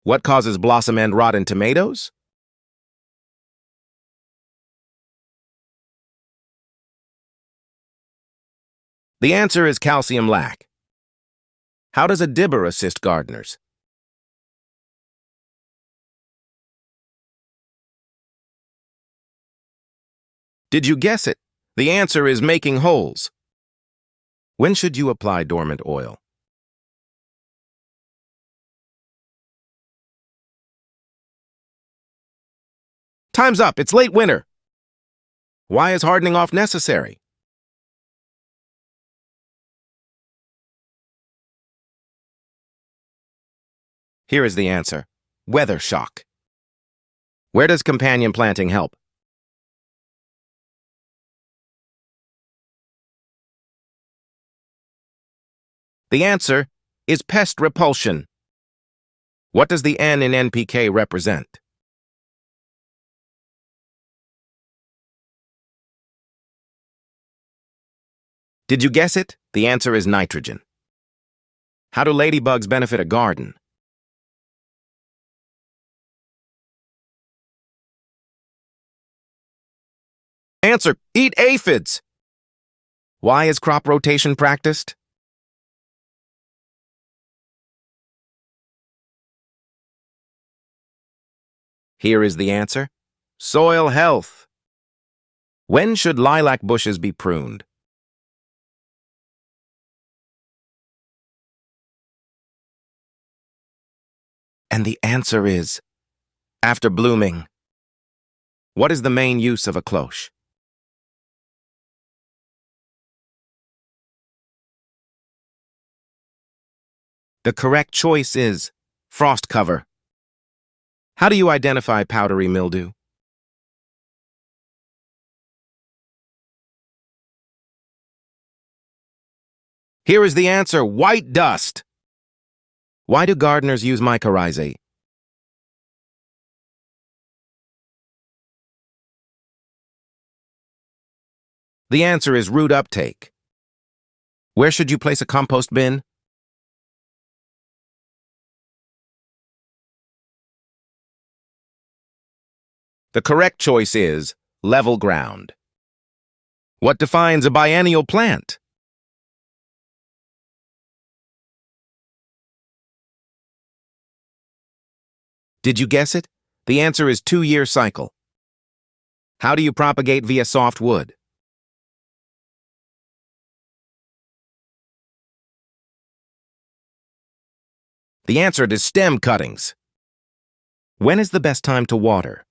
What causes blossom end rot in tomatoes? The answer is calcium lack. How does a dibber assist gardeners? Did you guess it? The answer is making holes. When should you apply dormant oil? Time's up. It's late winter. Why is hardening off necessary? Here is the answer. Weather shock. Where does companion planting help? The answer is pest repulsion. What does the N in NPK represent? Did you guess it? The answer is nitrogen. How do ladybugs benefit a garden? Answer, eat aphids. Why is crop rotation practiced? Here is the answer. Soil health. When should lilac bushes be pruned? And the answer is after blooming. What is the main use of a cloche? The correct choice is frost cover. How do you identify powdery mildew? Here is the answer, white dust. Why do gardeners use mycorrhizate? The answer is root uptake. Where should you place a compost bin? The correct choice is level ground. What defines a biennial plant? Did you guess it? The answer is 2-year cycle. How do you propagate via softwood? The answer is stem cuttings. When is the best time to water?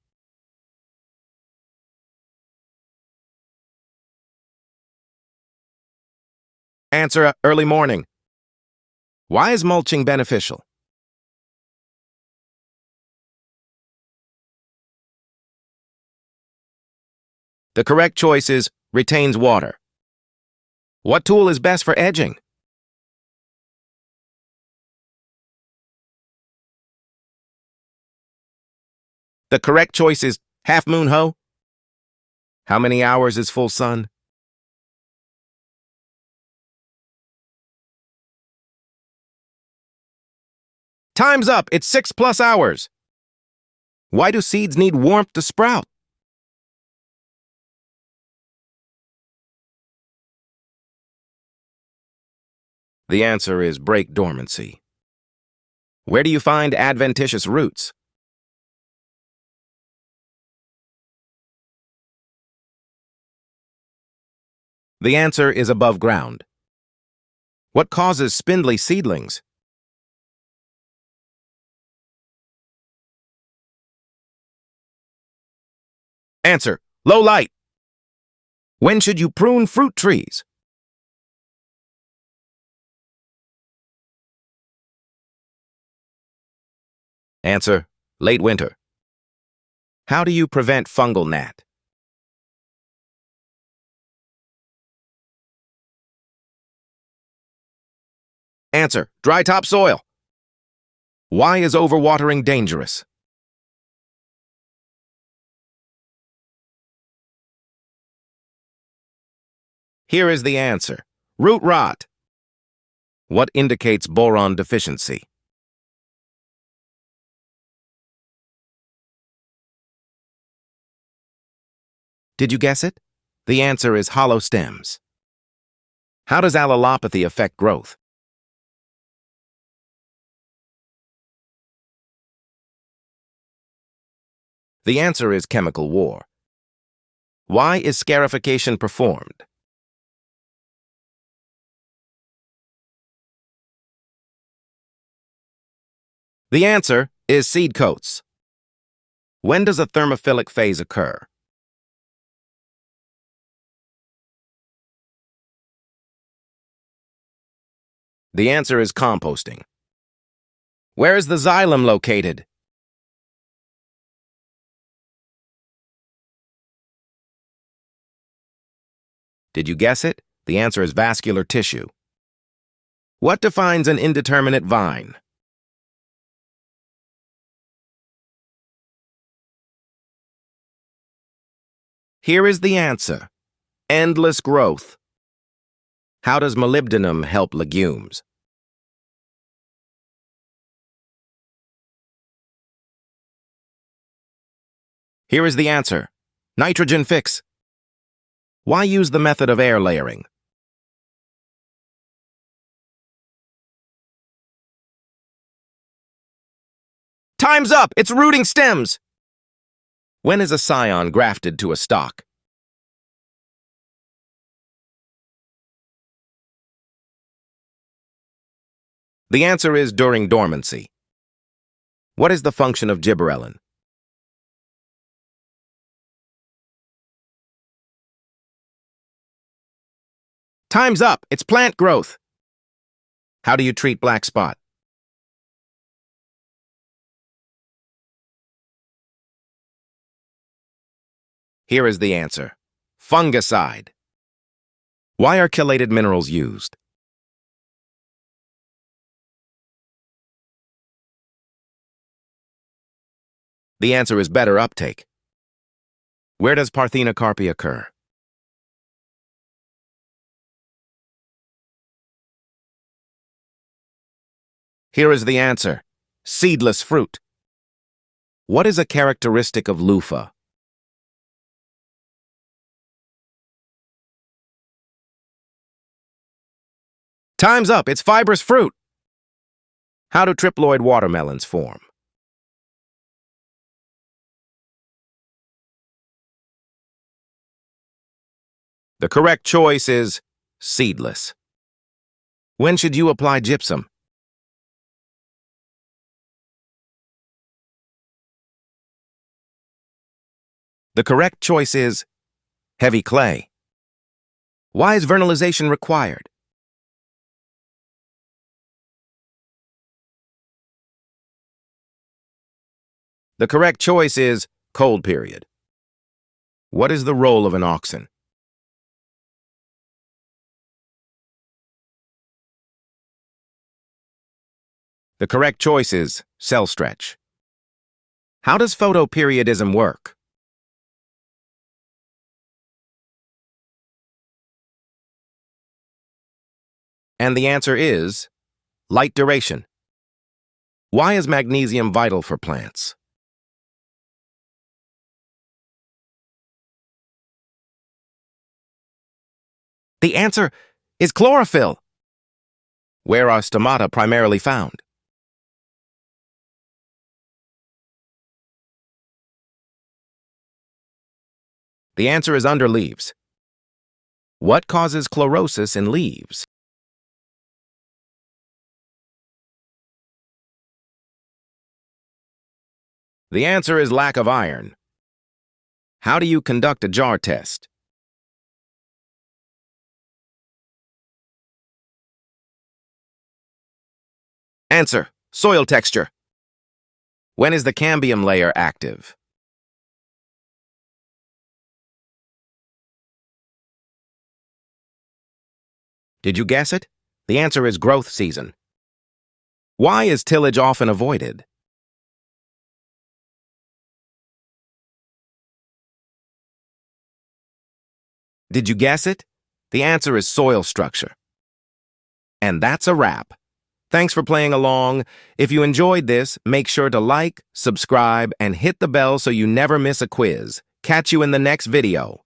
Answer, early morning. Why is mulching beneficial? The correct choice is retains water. What tool is best for edging? The correct choice is half-moon hoe. How many hours is full sun? Time's up. It's 6+ hours. Why do seeds need warmth to sprout? The answer is break dormancy. Where do you find adventitious roots? The answer is above ground. What causes spindly seedlings? Answer, low light. When should you prune fruit trees? Answer, late winter. How do you prevent fungal gnat? Answer, dry topsoil. Why is overwatering dangerous? Here is the answer, root rot. What indicates boron deficiency? Did you guess it? The answer is hollow stems. How does allelopathy affect growth? The answer is chemical war. Why is scarification performed? The answer is seed coats. When does a thermophilic phase occur? The answer is composting. Where is the xylem located? Did you guess it? The answer is vascular tissue. What defines an indeterminate vine? Here is the answer. Endless growth. How does molybdenum help legumes? Here is the answer. Nitrogen fix. Why use the method of air layering? Time's up! It's rooting stems! When is a scion grafted to a stalk? The answer is during dormancy. What is the function of gibberellin? Time's up! It's plant growth! How do you treat black spot? Here is the answer. Fungicide. Why are chelated minerals used? The answer is better uptake. Where does parthenocarpy occur? Here is the answer. Seedless fruit. What is a characteristic of loofah? Time's up. It's fibrous fruit. How do triploid watermelons form? The correct choice is seedless. When should you apply gypsum? The correct choice is heavy clay. Why is vernalization required? The correct choice is cold period. What is the role of an auxin? The correct choice is cell stretch. How does photoperiodism work? And the answer is light duration. Why is magnesium vital for plants? The answer is chlorophyll. Where are stomata primarily found? The answer is under leaves. What causes chlorosis in leaves? The answer is lack of iron. How do you conduct a jar test? Answer: soil texture. When is the cambium layer active? Did you guess it? The answer is growth season. Why is tillage often avoided? Did you guess it? The answer is soil structure. And that's a wrap. Thanks for playing along. If you enjoyed this, make sure to like, subscribe, and hit the bell so you never miss a quiz. Catch you in the next video.